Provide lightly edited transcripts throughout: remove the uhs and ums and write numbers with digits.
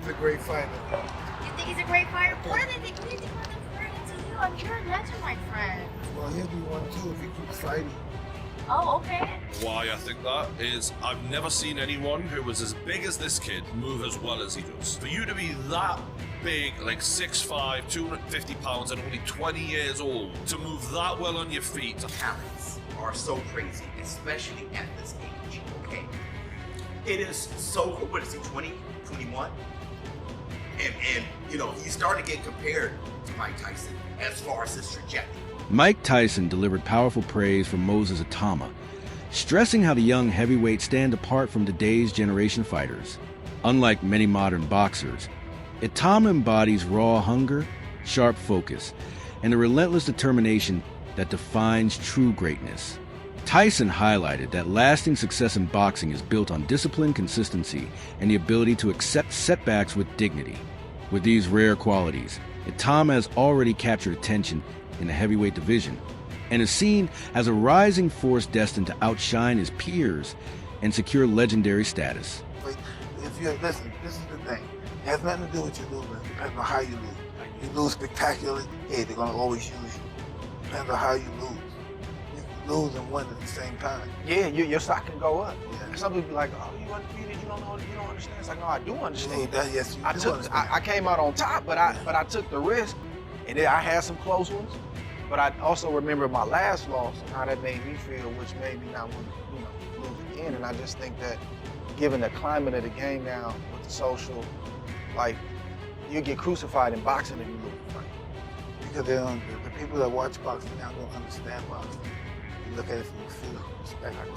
a great fighter. You think he's a great fighter? What do you think about them comparing to you? I mean, you're a legend, my friend. Well, he'll be one too if he keeps fighting. Oh, okay. Why I think that is I've never seen anyone who was as big as this kid move as well as he does. For you to be that big, like 6'5", 250 pounds and only 20 years old, to move that well on your feet. Talents are so crazy, especially at this age, okay? It is so, what is he, 20, 21? And you know, he started getting compared to Mike Tyson as far as his trajectory. Mike Tyson delivered powerful praise for Moses Itauma, stressing how the young heavyweights stand apart from today's generation fighters. Unlike many modern boxers, Itauma embodies raw hunger, sharp focus, and the relentless determination that defines true greatness. Tyson highlighted that lasting success in boxing is built on discipline, consistency, and the ability to accept setbacks with dignity. With these rare qualities, Itauma has already captured attention in the heavyweight division and is seen as a rising force destined to outshine his peers and secure legendary status. But if you listen, this is the thing. It has nothing to do with you losing. It depends on how you lose. Like, you lose spectacularly, hey, they're gonna always use you. Depends on how you lose. You can lose and win at the same time. Yeah, your stock can go up. Yeah. Some people be like, oh, you undefeated, you don't know, you don't understand. It's like, no, I do understand. Yes, you do understand. I came out on top, but I took the risk, and then I had some close ones. But I also remember my last loss and how that made me feel, which made me not want to, lose again. And I just think that, given the climate of the game now with the social, like, you get crucified in boxing if you lose a fight. Because they don't, the people that watch boxing now don't understand boxing. You look at it from a field perspective.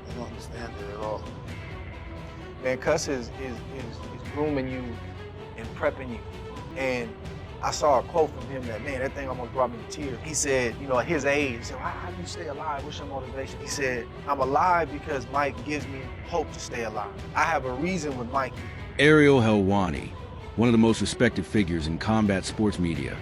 They don't understand it at all. Man, Cuss is grooming you and prepping you. And I saw a quote from him that, man, that thing almost brought me to tears. He said, at his age, he said, how do you stay alive? What's your motivation? He said, I'm alive because Mike gives me hope to stay alive. I have a reason with Mikey. Ariel Helwani, one of the most respected figures in combat sports media,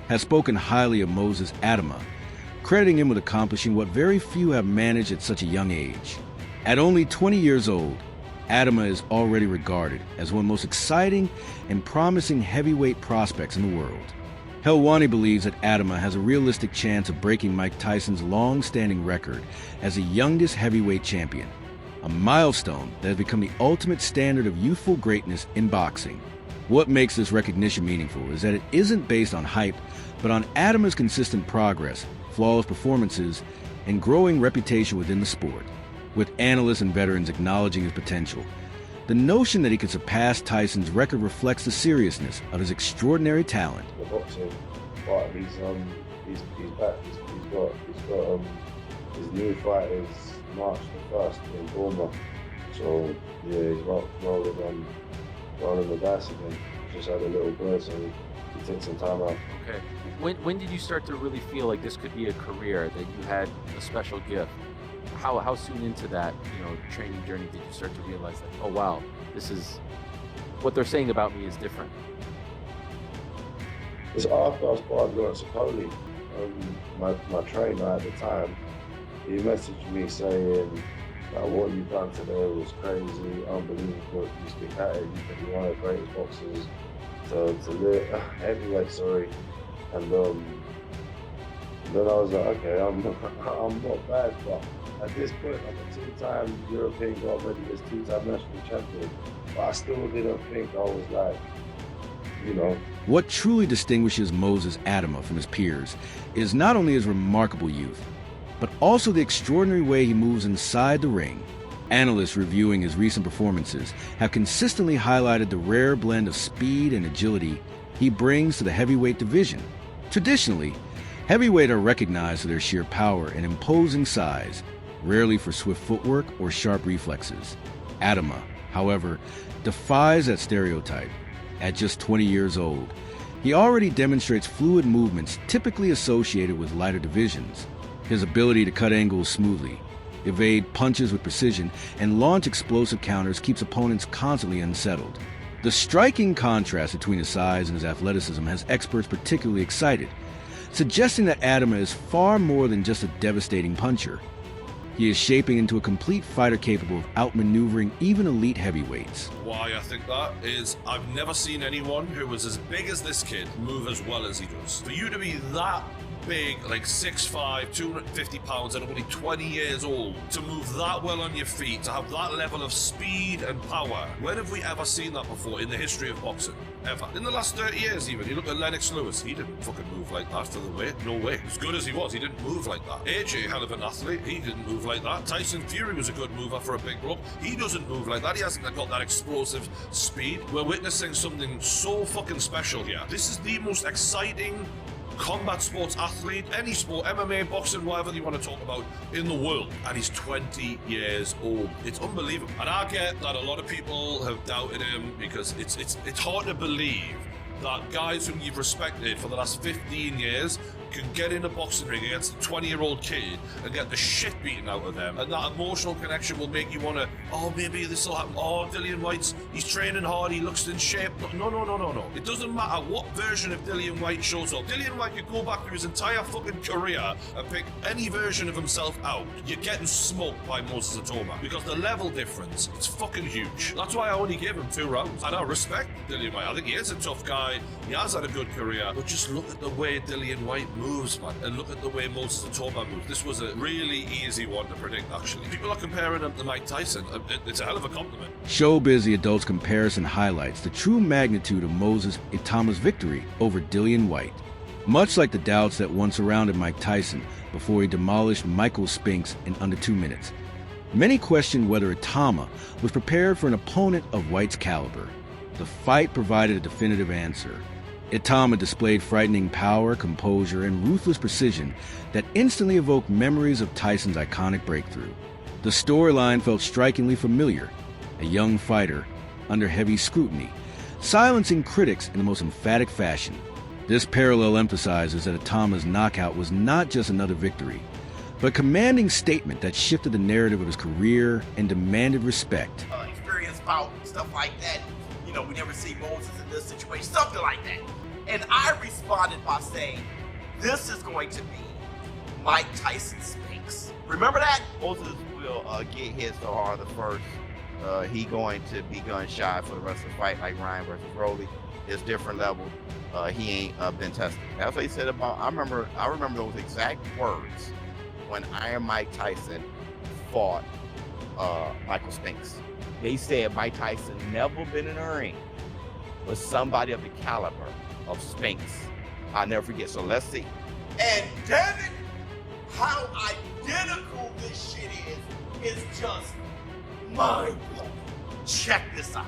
has spoken highly of Moses Itauma, crediting him with accomplishing what very few have managed at such a young age. At only 20 years old, Itauma is already regarded as one of the most exciting and promising heavyweight prospects in the world. Helwani believes that Itauma has a realistic chance of breaking Mike Tyson's long-standing record as the youngest heavyweight champion, a milestone that has become the ultimate standard of youthful greatness in boxing. What makes this recognition meaningful is that it isn't based on hype, but on Itauma's consistent progress, flawless performances, and growing reputation within the sport. With analysts and veterans acknowledging his potential, the notion that he could surpass Tyson's record reflects the seriousness of his extraordinary talent. The boxing part, he's back. He's got his new fight is March the 1st in Burma. So yeah, he's rolling the dice again. Just had a little bird, so he took some time out. Okay. When did you start to really feel like this could be a career, that you had a special gift? How soon into that, training journey did you start to realize that, oh wow, this is what they're saying about me is different? It's after I sparred Lawrence Apoli, my trainer at the time, he messaged me saying that what you've done today was crazy, unbelievable. You speak at it, you could be one of the greatest boxers to live, heavyweight, sorry. And then I was like, okay, I'm not bad, but at this point, I'm a two-time European gold medalist, two-time national champion, but I still didn't think I was like, What truly distinguishes Moses Itauma from his peers is not only his remarkable youth, but also the extraordinary way he moves inside the ring. Analysts reviewing his recent performances have consistently highlighted the rare blend of speed and agility he brings to the heavyweight division. Traditionally, heavyweight are recognized for their sheer power and imposing size, rarely for swift footwork or sharp reflexes. Itauma, however, defies that stereotype. At just 20 years old, he already demonstrates fluid movements typically associated with lighter divisions. His ability to cut angles smoothly, evade punches with precision, and launch explosive counters keeps opponents constantly unsettled. The striking contrast between his size and his athleticism has experts particularly excited, suggesting that Itauma is far more than just a devastating puncher. He is shaping into a complete fighter capable of outmaneuvering even elite heavyweights. Why I think that is I've never seen anyone who was as big as this kid move as well as he does. For you to be that big, like 6'5", 250 pounds and only 20 years old, to move that well on your feet, to have that level of speed and power. When have we ever seen that before in the history of boxing? Ever. In the last 30 years even. You look at Lennox Lewis, he didn't fucking move like that for the weight. No way. As good as he was, he didn't move like that. AJ, hell of an athlete, he didn't move like that. Tyson Fury was a good mover for a big bloke. He doesn't move like that. He hasn't got that explosive speed. We're witnessing something so fucking special here. This is the most exciting combat sports athlete, any sport, MMA, boxing, whatever you want to talk about, in the world. And he's 20 years old. It's unbelievable. And I get that a lot of people have doubted him because it's hard to believe that guys whom you've respected for the last 15 years can get in a boxing ring against a 20-year-old kid and get the shit beaten out of them. And that emotional connection will make you want to, oh, maybe this will happen. Oh, Dillian White's, he's training hard, he looks in shape. No. It doesn't matter what version of Dillian White shows up. Dillian White could go back through his entire fucking career and pick any version of himself out. You're getting smoked by Moses Itauma because the level difference, it's fucking huge. That's why I only gave him 2 rounds. And I respect Dillian White. I think he is a tough guy. He has had a good career. But just look at the way Dillian White moves, man, and look at the way Moses Itauma moves. This was a really easy one to predict, actually. People are comparing him to Mike Tyson. It's a hell of a compliment. Showbiz The Adult's comparison highlights the true magnitude of Moses Itauma's victory over Dillian White. Much like the doubts that once surrounded Mike Tyson before he demolished Michael Spinks in under 2 minutes, many questioned whether Itauma was prepared for an opponent of White's caliber. The fight provided a definitive answer. Itauma displayed frightening power, composure, and ruthless precision that instantly evoked memories of Tyson's iconic breakthrough. The storyline felt strikingly familiar. A young fighter, under heavy scrutiny, silencing critics in the most emphatic fashion. This parallel emphasizes that Itauma's knockout was not just another victory, but a commanding statement that shifted the narrative of his career and demanded respect. Experience bout, stuff like that. You know, we never see Moses in this situation, something like that. And I responded by saying, this is going to be Mike Tyson Spinks. Remember that? Moses will get hit so hard the first. He going to be gun shy for the rest of the fight, like Ryan versus Rolly. It's different level. He ain't been tested. That's what he said about. I remember those exact words when Iron Mike Tyson fought Michael Spinks. They said Mike Tyson never been in a ring with somebody of the caliber of Spinks. I'll never forget. So let's see. And damn it, how identical this shit is just mind-blowing. Check this out.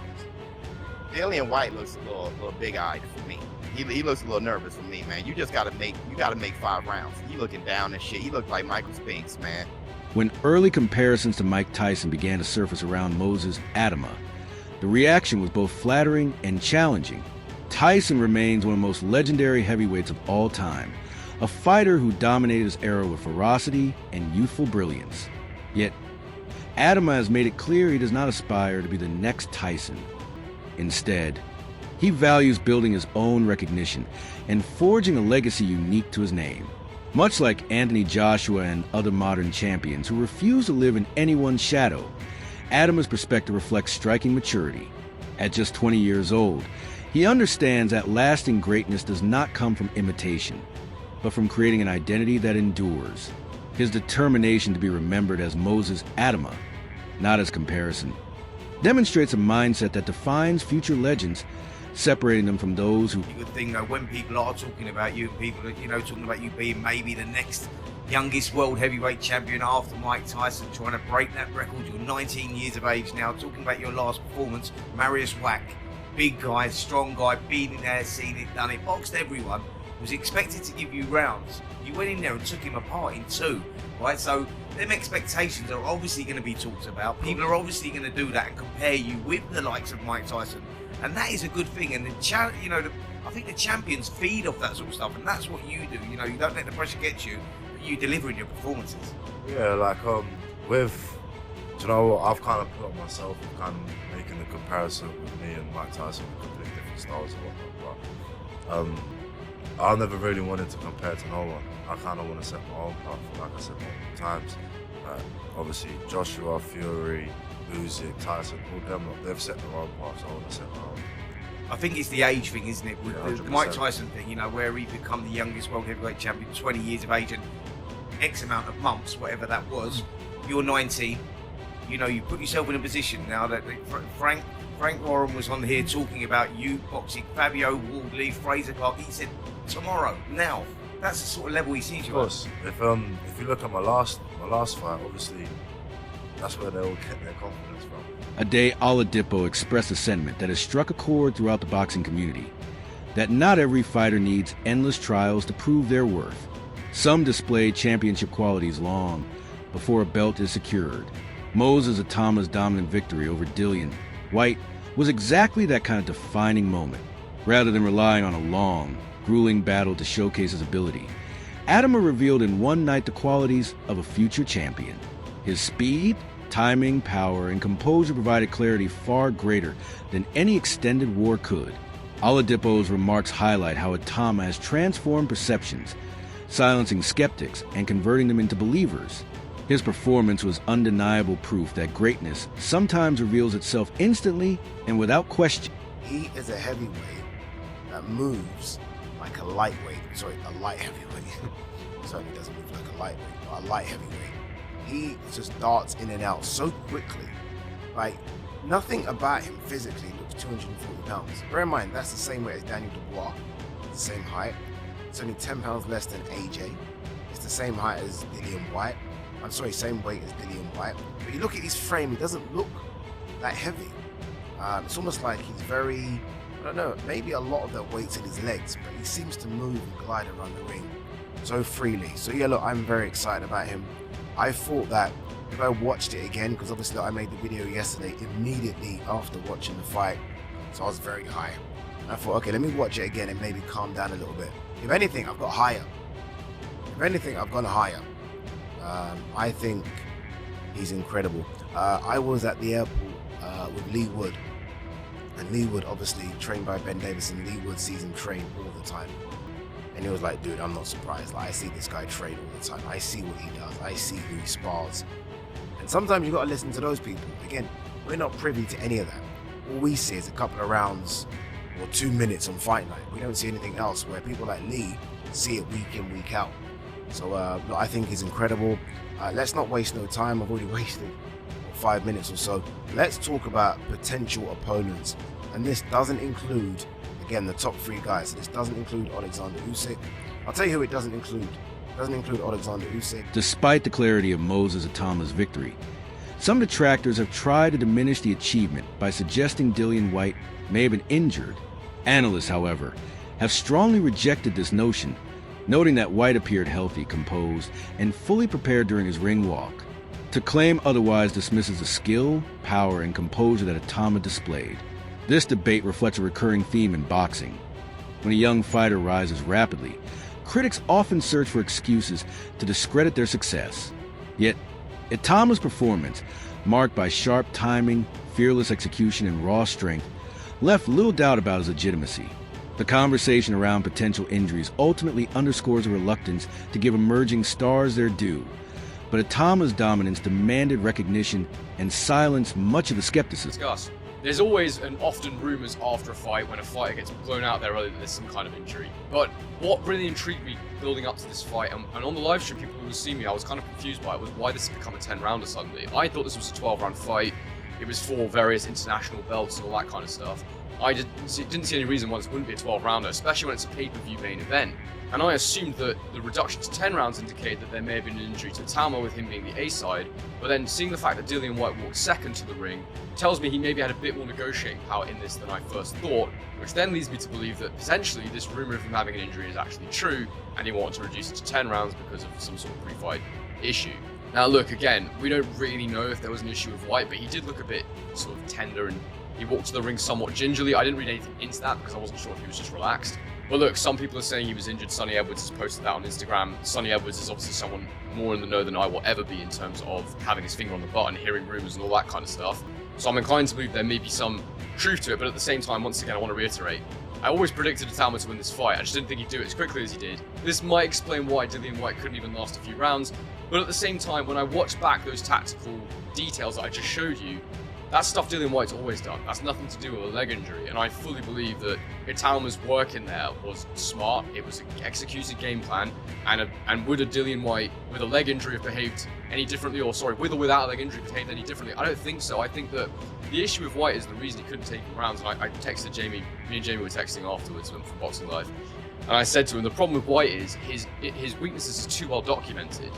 Dillian White looks a little big-eyed for me. He looks a little nervous for me, man. You gotta make 5 rounds. He looking down and shit. He looked like Michael Spinks, man. When early comparisons to Mike Tyson began to surface around Moses Itauma, the reaction was both flattering and challenging. Tyson remains one of the most legendary heavyweights of all time, a fighter who dominated his era with ferocity and youthful brilliance. Yet, Itauma has made it clear he does not aspire to be the next Tyson. Instead, he values building his own recognition and forging a legacy unique to his name. Much like Anthony Joshua and other modern champions who refuse to live in anyone's shadow, Itauma's perspective reflects striking maturity. At just 20 years old, he understands that lasting greatness does not come from imitation, but from creating an identity that endures. His determination to be remembered as Moses Itauma, not as comparison, demonstrates a mindset that defines future legends, separating them from those who... Good thing though, when people are talking about you, people are, talking about you being maybe the next youngest world heavyweight champion after Mike Tyson, trying to break that record. You're 19 years of age now, talking about your last performance, Marius Wack, big guy, strong guy, been in there, seen it, done it, boxed everyone, was expected to give you rounds. You went in there and took him apart in 2, right? So them expectations are obviously going to be talked about. People are obviously going to do that and compare you with the likes of Mike Tyson, and that is a good thing. And I think the champions feed off that sort of stuff, and that's what you do. You don't let the pressure get you, but you deliver in your performances. Yeah, I've kind of put myself kind of making the comparison with me and Mike Tyson with completely different styles and whatnot, but I never really wanted to compare to no one. I kind of want to set my own path, like I said multiple times. Obviously, Joshua, Fury, Usyk, Tyson, all them, they've set their own path, so I want to set my own. I think it's the age thing, isn't it? With Yeah, the Mike 100%. Tyson thing, you know, where he become the youngest world heavyweight champion, 20 years of age and X amount of months, whatever that was. You're 19. You know, you put yourself in a position now that Frank Warren was on here talking about you boxing, Fabio Wardley, Fraser Clark. He said tomorrow, now. That's the sort of level he sees you Of course, if you look at my last fight, obviously that's where they all get their confidence from. A day Oladipo expressed a sentiment that has struck a chord throughout the boxing community, that not every fighter needs endless trials to prove their worth. Some display championship qualities long before a belt is secured. Moses Itauma's dominant victory over Dillian White was exactly that kind of defining moment. Rather than relying on a long, grueling battle to showcase his ability, Itauma revealed in one night the qualities of a future champion. His speed, timing, power, and composure provided clarity far greater than any extended war could. Oladipo's remarks highlight how Itauma has transformed perceptions, silencing skeptics and converting them into believers. His performance was undeniable proof that greatness sometimes reveals itself instantly and without question. He is a heavyweight that moves like a lightweight. Sorry, a light heavyweight. Certainly doesn't move like a lightweight, but a light heavyweight. He just darts in and out so quickly. Like, nothing about him physically looks 240 pounds. Bear in mind, that's the same weight as Daniel Dubois. It's the same height. It's only 10 pounds less than AJ. It's the same height as Dillian White. I'm sorry, same weight as Dillian White. But you look at his frame, he doesn't look that heavy. It's almost like he's very, I don't know, maybe a lot of that weight's in his legs, but he seems to move and glide around the ring so freely. So yeah, look, I'm very excited about him. I thought that if I watched it again, because obviously I made the video yesterday immediately after watching the fight, so I was very high. And I thought, okay, let me watch it again and maybe calm down a little bit. If anything, I've got higher. If anything, I've gone higher. I think he's incredible. I was at the airport with Lee Wood, and Lee Wood obviously trained by Ben Davis, and Lee Wood sees him train all the time. And he was like, dude, I'm not surprised. Like, I see this guy train all the time. I see what he does. I see who he spars. And sometimes you got to listen to those people. Again, we're not privy to any of that. All we see is a couple of rounds or 2 minutes on fight night. We don't see anything else, where people like Lee see it week in, week out. So I think he's incredible. Let's not waste no time. I've already wasted 5 minutes or so. Let's talk about potential opponents. And this doesn't include, again, the top 3 guys. So this doesn't include Alexander Usyk. I'll tell you who it doesn't include. It doesn't include Alexander Usyk. Despite the clarity of Moses Itauma's victory, some detractors have tried to diminish the achievement by suggesting Dillian White may have been injured. Analysts, however, have strongly rejected this notion, noting that White appeared healthy, composed, and fully prepared during his ring walk. To claim otherwise dismisses the skill, power, and composure that Itauma displayed. This debate reflects a recurring theme in boxing. When a young fighter rises rapidly, critics often search for excuses to discredit their success. Yet, Itauma's performance, marked by sharp timing, fearless execution, and raw strength, left little doubt about his legitimacy. The conversation around potential injuries ultimately underscores a reluctance to give emerging stars their due. But Itauma's dominance demanded recognition and silenced much of the skepticism. Discuss. There's always and often rumours after a fight when a fighter gets blown out there early that there's some kind of injury. But what really intrigued me building up to this fight, and on the live stream people who would see me, I was kind of confused by it, was why this has become a 10-rounder suddenly. I thought this was a 12-round fight. It was for various international belts and all that kind of stuff. I didn't see any reason why this wouldn't be a 12-rounder, especially when it's a pay-per-view main event. And I assumed that the reduction to 10 rounds indicated that there may have been an injury to Itauma with him being the A side, but then seeing the fact that Dillian White walked second to the ring tells me he maybe had a bit more negotiating power in this than I first thought, which then leads me to believe that potentially this rumour of him having an injury is actually true, and he wanted to reduce it to 10 rounds because of some sort of pre-fight issue. Now look, again, we don't really know if there was an issue with White, but he did look a bit sort of tender and he walked to the ring somewhat gingerly. I didn't read anything into that because I wasn't sure if he was just relaxed. But look, some people are saying he was injured. Sonny Edwards has posted that on Instagram. Sonny Edwards is obviously someone more in the know than I will ever be in terms of having his finger on the button, hearing rumours and all that kind of stuff. So I'm inclined to believe there may be some truth to it, but at the same time, once again, I want to reiterate, I always predicted Itauma to win this fight. I just didn't think he'd do it as quickly as he did. This might explain why Dillian Whyte couldn't even last a few rounds, but at the same time, when I watched back those tactical details that I just showed you, that's stuff Dillian Whyte's always done. That's nothing to do with a leg injury, and I fully believe that Itauma's work in there was smart. It was an executed game plan, and would a Dillian Whyte with a leg injury have behaved any differently, or sorry, with or without a leg injury behaved any differently? I don't think so. I think that the issue with Whyte is the reason he couldn't take him rounds, and I texted Jamie, me and Jamie were texting afterwards from Boxing Live, and I said to him, the problem with Whyte is his weaknesses are too well documented.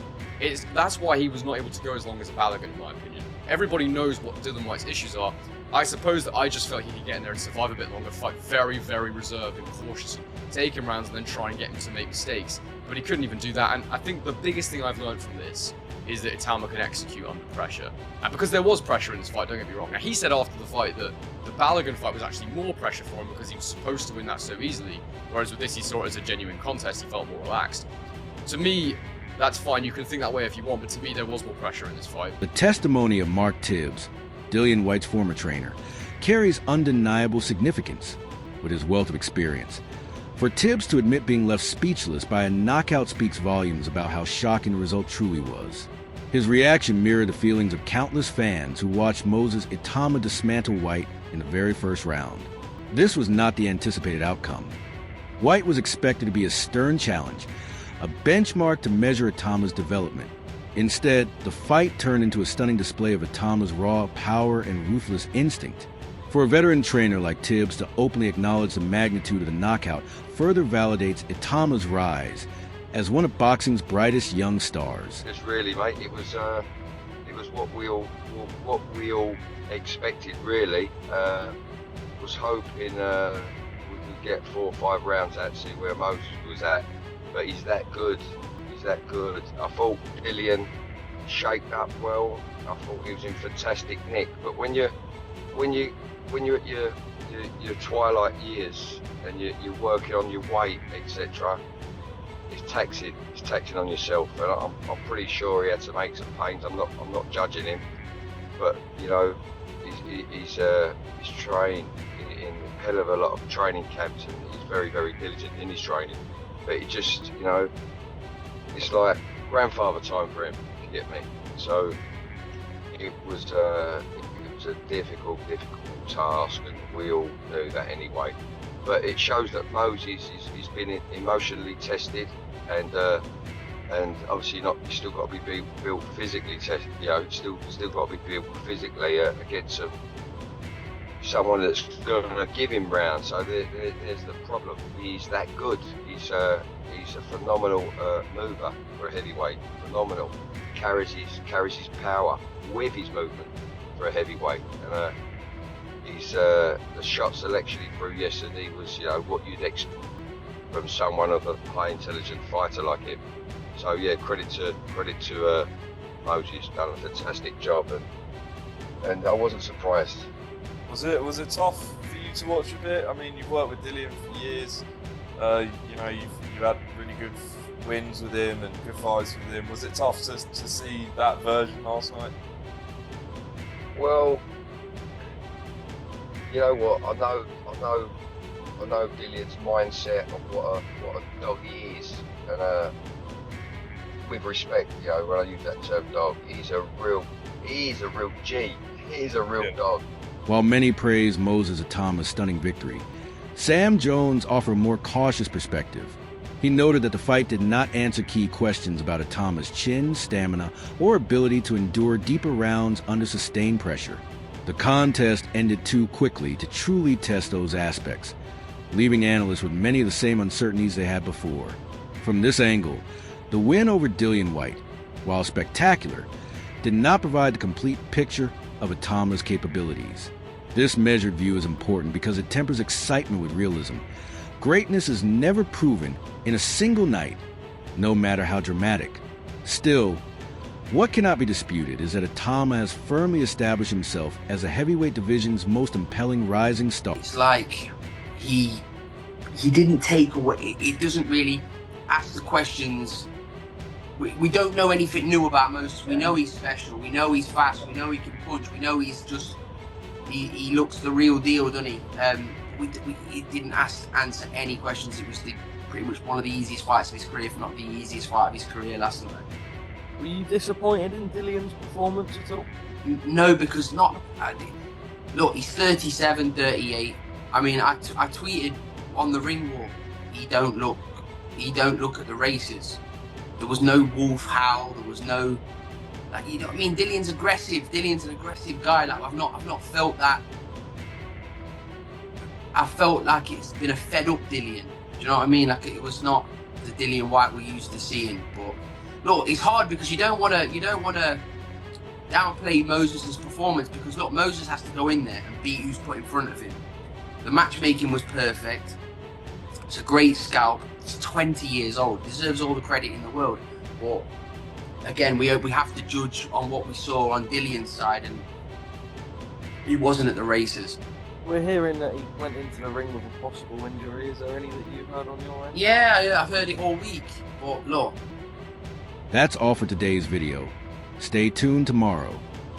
That's why he was not able to go as long as a Balogun, in my opinion. Everybody knows what Dillian Whyte's issues are. I suppose that I just felt he could get in there and survive a bit longer, fight very, very reserved and cautious, take him rounds and then try and get him to make mistakes. But he couldn't even do that, and I think the biggest thing I've learned from this is that Itauma can execute under pressure. And because there was pressure in this fight, don't get me wrong. Now, he said after the fight that the Balogun fight was actually more pressure for him because he was supposed to win that so easily, whereas with this he saw it as a genuine contest, he felt more relaxed. To me, that's fine, you can think that way if you want, but to me there was more pressure in this fight. The testimony of Mark Tibbs, Dillian Whyte's former trainer, carries undeniable significance with his wealth of experience. For Tibbs to admit being left speechless by a knockout speaks volumes about how shocking the result truly was. His reaction mirrored the feelings of countless fans who watched Moses Itauma dismantle Whyte in the very first round. This was not the anticipated outcome. Whyte was expected to be a stern challenge, a benchmark to measure Itauma's development. Instead, the fight turned into a stunning display of Itauma's raw power and ruthless instinct. For a veteran trainer like Tibbs to openly acknowledge the magnitude of the knockout further validates Itauma's rise as one of boxing's brightest young stars. It's really, mate, it was what we all expected, really. Was hoping we could get 4 or 5 rounds out to see where Moses was at. But he's that good. He's that good. I thought Dillian shaped up well. I thought he was in fantastic nick. But when you're at your twilight years and you're working on your weight, etc., it's taxing. It's taxing on yourself. And I'm pretty sure he had to make some pains. I'm not judging him, but you know, he's trained in a hell of a lot of training camps, and he's very, very diligent in his training. But he just, you know, it's like grandfather time for him, if you get me. So it was a difficult task, and we all knew that anyway. But it shows that Moses he's been emotionally tested, and obviously not. He's still got to be built physically tested. You know, still got to be built physically against someone that's going to give him rounds. So there's the problem. He's that good. He's a phenomenal mover for a heavyweight. Phenomenal. Carries his power with his movement for a heavyweight. And the shot selection he threw yesterday was, you know, what you'd expect from someone of a high intelligent fighter like him. So yeah, credit to Moses. Done a fantastic job, and I wasn't surprised. Was it tough for you to watch a bit? I mean, you've worked with Dillian for years. You know, you've had really good wins with him and good fights with him. Was it tough to see that version last night? Well, you know what? I know Dillian's mindset of what a dog he is, and with respect, you know, when I use that term dog, he's a real G. He's a real dog. While many praise Moses Itauma's stunning victory, Sam Jones offered a more cautious perspective. He noted that the fight did not answer key questions about Itauma's chin, stamina, or ability to endure deeper rounds under sustained pressure. The contest ended too quickly to truly test those aspects, leaving analysts with many of the same uncertainties they had before. From this angle, the win over Dillian Whyte, while spectacular, did not provide the complete picture of Itauma's capabilities. This measured view is important because it tempers excitement with realism. Greatness is never proven in a single night, no matter how dramatic. Still, what cannot be disputed is that Itauma has firmly established himself as the heavyweight division's most impelling rising star. It's like he didn't take away, it doesn't really ask the questions. We don't know anything new about Moses. We know he's special. We know he's fast. We know he can punch. We know he's just he looks the real deal, doesn't he? He didn't answer any questions. It was pretty much one of the easiest fights of his career, if not the easiest fight of his career last night. Were you disappointed in Dillian's performance at all? No, because look, he's 37, 38. I mean, I tweeted on the ring wall, he don't look at the races. There was no wolf howl. There was no, like, you know what I mean? Dillian's aggressive. Dillian's an aggressive guy. Like, I've not felt that. I felt like it's been a fed up Dillian. Do you know what I mean? Like, it was not the Dillian White we're used to seeing. But look, it's hard because you don't want to downplay Moses' performance, because look, Moses has to go in there and beat who's put in front of him. The matchmaking was perfect. It's a great scalp. He's 20 years old. Deserves all the credit in the world. But again, we have to judge on what we saw on Dillian's side, and he wasn't at the races. We're hearing that he went into the ring with a possible injury. Is there any that you've heard on your end? Yeah, I've heard it all week. But look. That's all for today's video. Stay tuned tomorrow